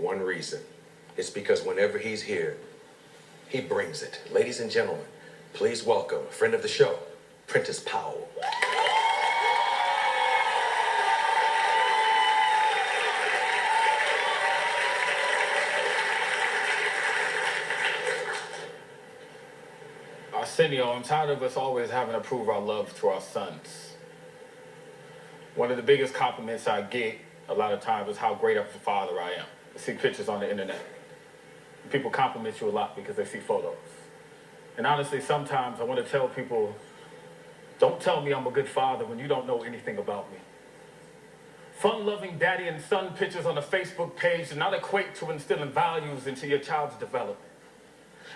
One reason. It's because whenever he's here, he brings it. Ladies and gentlemen, please welcome a friend of the show, Prentice Powell. Arsenio, I'm tired of us always having to prove our love to our sons. One of the biggest compliments I get a lot of times is how great of a father I am. I see pictures on the internet. People compliment you a lot because they see photos. And honestly, sometimes I want to tell people, don't tell me I'm a good father when you don't know anything about me. Fun-loving daddy and son pictures on a Facebook page do not equate to instilling values into your child's development.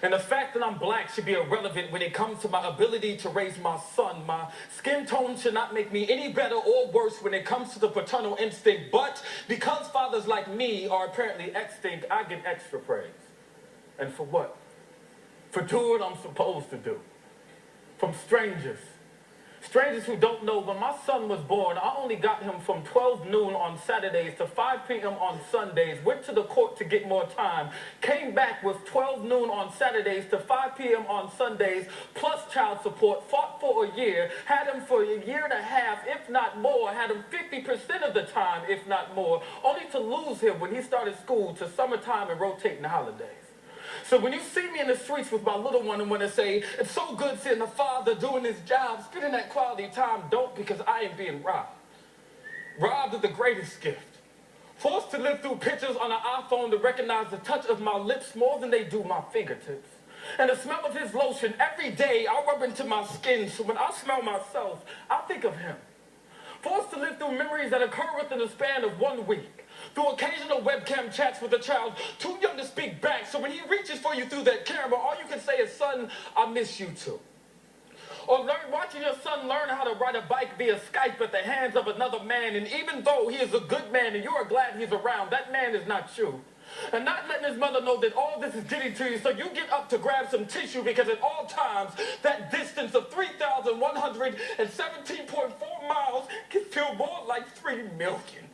And the fact that I'm black should be irrelevant when it comes to my ability to raise my son. My skin tone should not make me any better or worse when it comes to the paternal instinct. But because fathers like me are apparently extinct, I get extra praise. And for what? For doing what I'm supposed to do. From strangers. Strangers who don't know, when my son was born, I only got him from 12 noon on Saturdays to 5 p.m. on Sundays, went to the court to get more time, came back with 12 noon on Saturdays to 5 p.m. on Sundays, plus child support, fought for a year, had him for a year and a half, if not more, had him 50% of the time, if not more, only to lose him when he started school to summertime and rotating holidays. So when you see me in the streets with my little one and want to say, it's so good seeing the father doing his job, spending that quality time, don't, because I am being robbed. Robbed of the greatest gift. Forced to live through pictures on an iPhone to recognize the touch of my lips more than they do my fingertips. And the smell of his lotion every day I rub into my skin, so when I smell myself, I think of him. Forced to live through memories that occur within the span of 1 week. Through occasional webcam chats with a child too young to speak back, so when he reaches for you through that camera, all you can say is, son, I miss you too. Or watching your son learn how to ride a bike via Skype at the hands of another man, and even though he is a good man and you are glad he's around, that man is not you. And not letting his mother know that all this is getting to you, so you get up to grab some tissue because at all times, that distance of 3,117.4 miles can feel more like 3 million.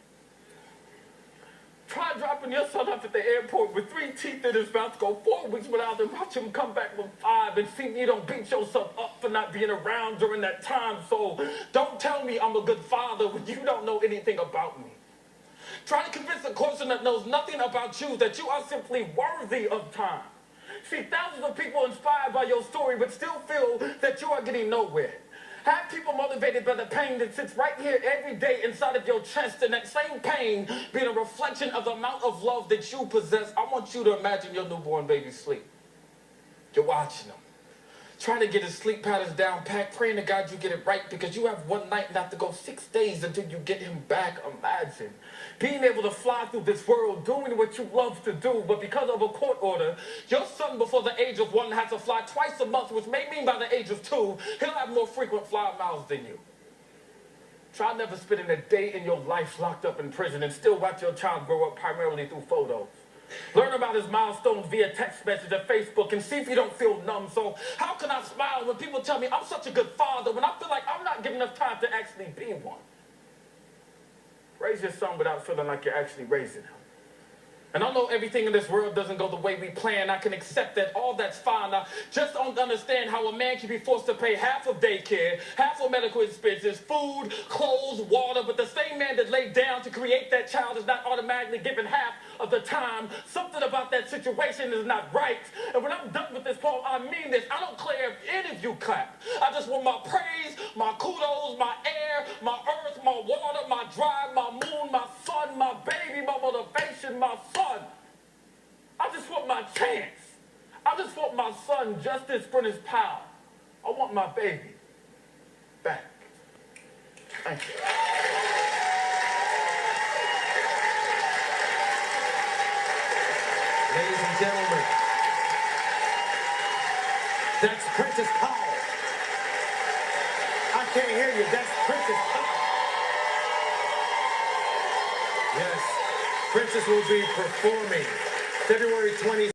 Try dropping your son off at the airport with 3 teeth in his mouth, go 4 weeks without him, watch him come back with 5, and see you don't beat yourself up for not being around during that time. So don't tell me I'm a good father when you don't know anything about me. Try to convince a person that knows nothing about you that you are simply worthy of time. See, thousands of people inspired by your story but still feel that you are getting nowhere. Have people motivated by the pain that sits right here every day inside of your chest, and that same pain being a reflection of the amount of love that you possess. I want you to imagine your newborn baby sleep. You're watching them. Trying to get his sleep patterns down packed, praying to God you get it right because you have one night not to go 6 days until you get him back. Imagine being able to fly through this world doing what you love to do, but because of a court order, your son before the age of 1 has to fly twice a month, which may mean by the age of 2, he'll have more frequent fly miles than you. Try never spending a day in your life locked up in prison and still watch your child grow up primarily through photos. Learn about his milestones via text message or Facebook and see if you don't feel numb. So how can I smile when people tell me I'm such a good father when I feel like I'm not giving enough time to actually be one? Raise your son without feeling like you're actually raising him. And I know everything in this world doesn't go the way we plan. I can accept that. All that's fine. I just don't understand how a man can be forced to pay half of daycare, half of medical expenses, food, clothes, water, but the same man that laid down to create that child is not automatically given half of the time. Something about that situation is not right. And when I'm done with this poem, I mean this. I don't care if any of you clap. I just want my praise, my kudos, my air, my earth, my water, my drive, my moon, my sun, my baby, my motivation, my son. I just want my chance. I just want my son, Justice Prentice Powell. I want my baby back. Thank you. Ladies and gentlemen, that's Prentice Powell. I can't hear you. That's Prentice Powell. Yes, Prentice will be performing February 20th.